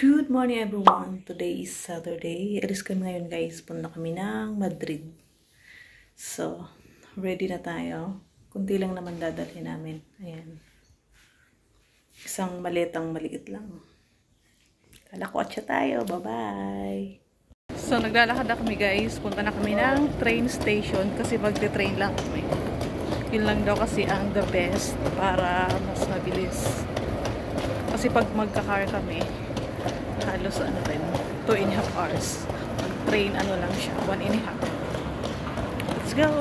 Good morning everyone. Today is Saturday. Alis kami ngayon guys. Punta kami ng Madrid. So, ready na tayo. Kunti lang naman dadalhin namin. Ayan. Isang maletang maliit lang. Kala ko atya tayo. Bye-bye. So, naglalakad na kami guys. Punta na kami ng train station kasi magte-train lang kami. Yun lang daw kasi ang the best para mas mabilis. Kasi pag magka-car kami, halos 2.5 hours. Mag-train lang siya, 1.5. Let's go!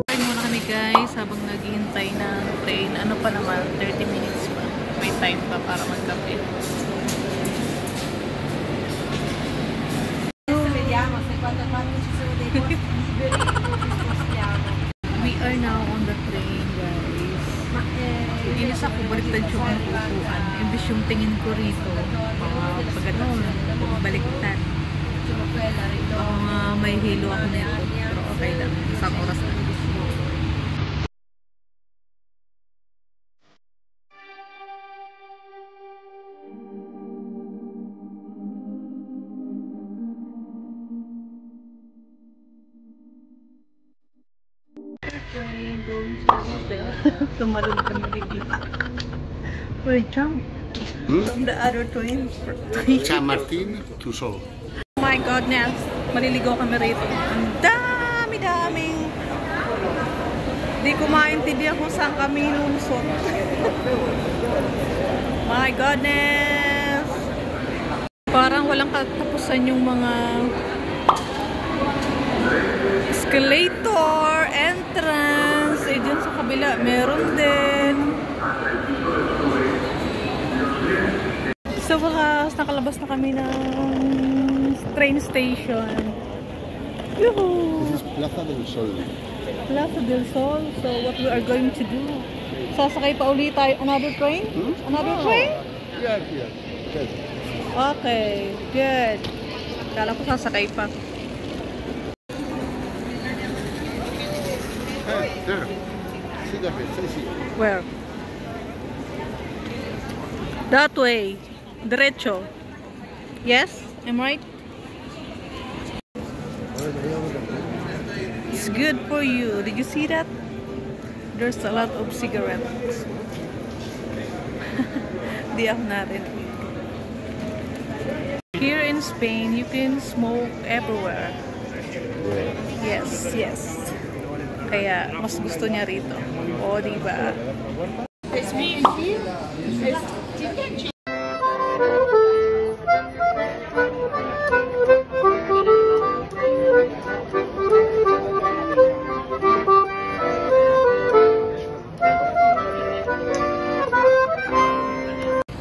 Train muna kami guys habang naghihintay ng train. Ano pa naman, 30 minutes pa. May time pa para magkape. We are now on the train, guys. Inis ako, baliktad yung upuan. Imbis yung tingin ko rito, baliktad. May hilo ako nito, pero okay lang. Isang oras lang. Tumalun kami bigla. We jump from the other train. San Martin to Sol. Oh my goodness. Maliligaw kami rito. Ang dami-daming. Di ko maintindihan kung saan kami lumusot. My goodness. Parang walang katapusan yung mga escalator, entrance, dyan sa kabila, meron din. So, nakalabas na kami ng train station. Yuhu! This is Plaza del Sol. Plaza del Sol. So, what we are going to do? Sasakay pa ulit tayo. Another train? Another train? Yeah. Yes. Okay, good. Kala ko sasakay pa. There. See that way. See. Where? That way. Derecho. Yes? I'm right? It's good for you. Did you see that? There's a lot of cigarettes. Di ako natin. Here in Spain, you can smoke everywhere. Yes. Kaya mas gusto niya rito. O, diba?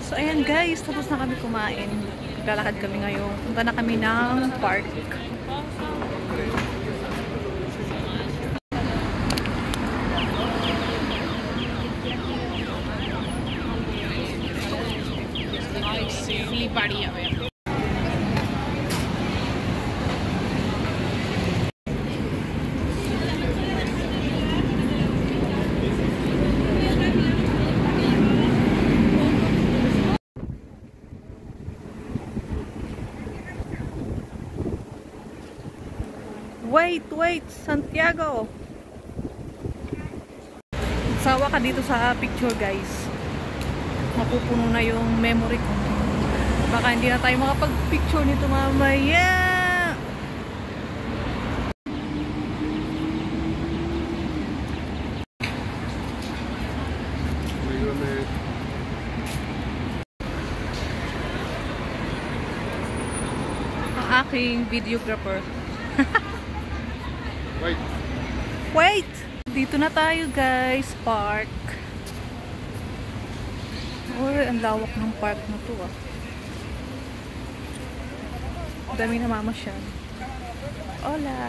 So, ayan guys. Tapos na kami kumain. Lalakad kami ngayon. Punta na kami ng park. Fliparía, a ver. Wait, Santiago. Sawa ka dito sa picture, guys. Mapupuno na yung memory ko. Baka hindi na tayo makapag-picture nito mamaya. Ang aking videographer. Wait! Dito na tayo guys, park. Uy, ang lawak ng park na to ah. Dami na mamasyal. Hola!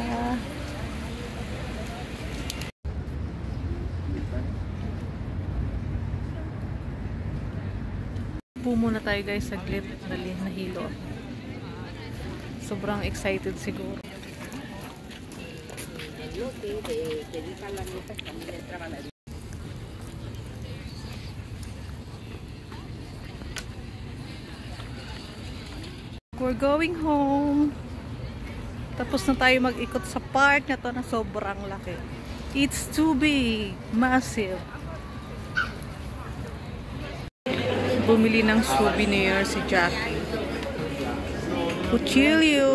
Upo muna tayo guys, saglit. Nahilo. Sobrang excited siguro. We're going home. Tapos na tayo mag-ikot sa park na to na sobrang laki. It's too big. Massive. Bumili ng souvenir si Jackie. Kutsilyo.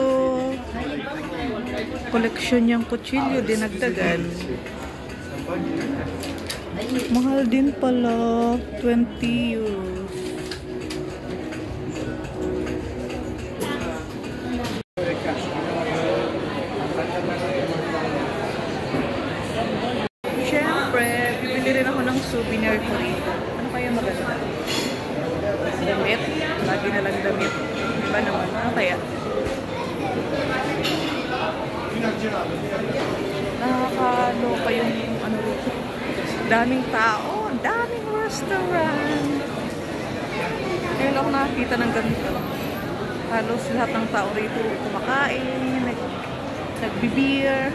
Koleksyon niyang kutsilyo. Dinagdagan. Mahal din pala. 20 euros. Souvenir ko rito. Ano kaya maganda? Damit? Lagi na lang damit. Iba naman. Ano kaya? Nakakaloka yung ano rito. Daming tao. Daming restaurant. Ngayon ako nakakita ng ganito. Halos lahat ng tao rito kumakain. Nagbibeer.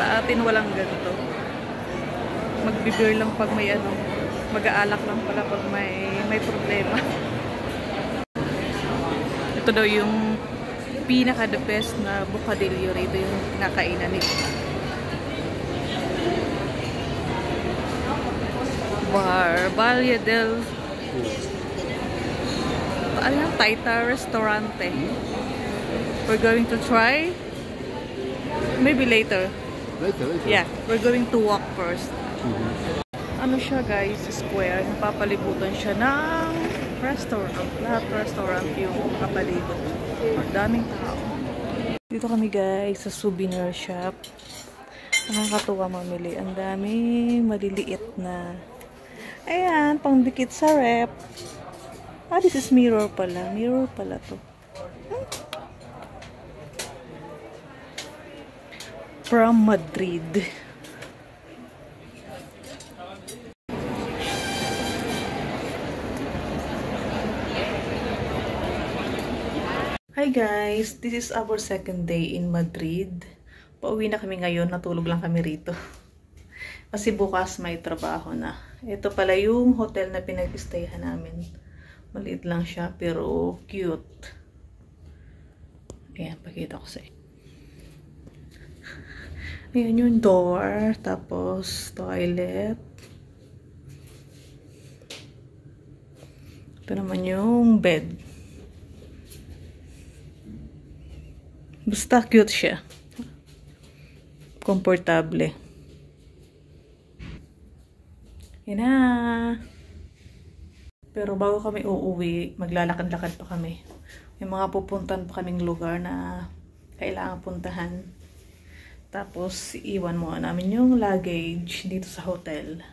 Sa atin walang ganito. Magbibir lang pag may ano, mag-aalak lang pala pag may problema. Ito daw yung pinaka-the best na bocadillo rito yung nakainan nito. Bar Valle del Taita Restaurante. We're going to try maybe later. Later. Yeah, we're going to walk first. Ano siya guys, square. Napapalibutan siya ng restaurant. Lahat restaurant yung kapalibot. Daming tao. Dito kami guys sa souvenir shop. Nakakatuwa mamili. Ang daming maliliit na. Ayan, pangdikit sa rep. Ah, this is mirror pala. Mirror pala to. From Madrid. Hi guys, this is our second day in Madrid. Pauwi na kami ngayon, natulog lang kami rito. Kasi bukas may trabaho na. Ito pala yung hotel na pinag-stayhan namin. Maliit lang siya pero cute. Ayan, pakita ko sa inyo. Ayan yung door, tapos toilet. Ito naman yung bed. Basta cute siya. Komportable. Yan na. Pero bago kami uuwi, maglalakad-lakad pa kami. May mga pupuntan pa kaming lugar na kailangan puntahan. Tapos, iwan mo namin yung luggage dito sa hotel.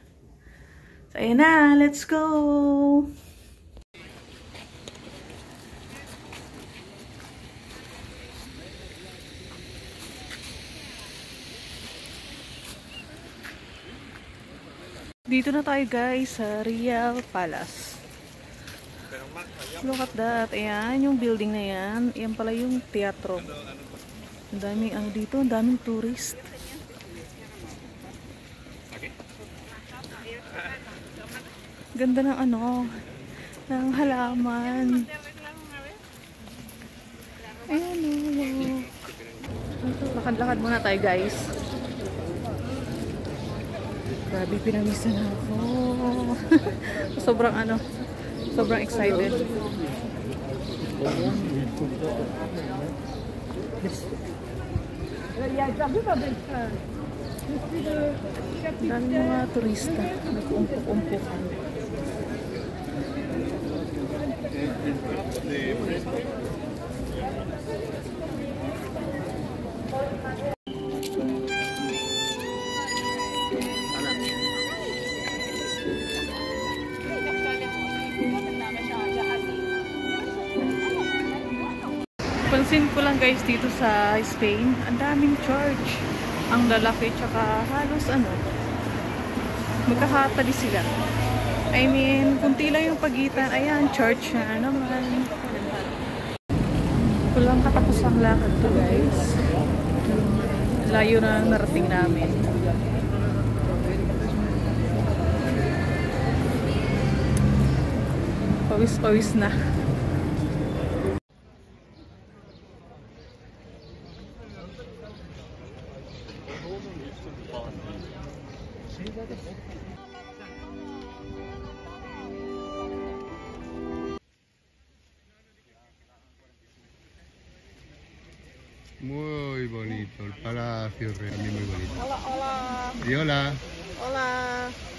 So, ayan na. Let's go! Dito na tayo guys sa Real Palace. Look at that. Ayan, yung building na yan. Ayan pala yung teatro. Ang daming ano dito, ang daming tourist. Ganda ng ano, ng halaman. Ayan o. Lakad-lakad muna tayo guys. Grabe, pinamisan ako. Sobrang excited. Dami mga turista. Nag-umpok-umpokan. Pansin ko lang guys dito sa Spain, ang daming church. Ang lalaki tsaka halos magkakatabi sila. I mean, kunti lang yung pagitan. Ayan, church na naman. Walang katapos ang lakad to guys. Layo na narating namin. Pawis-pawis na. Muy bonito, el palacio realmente muy bonito. Hola, hola. Y hola. Hola.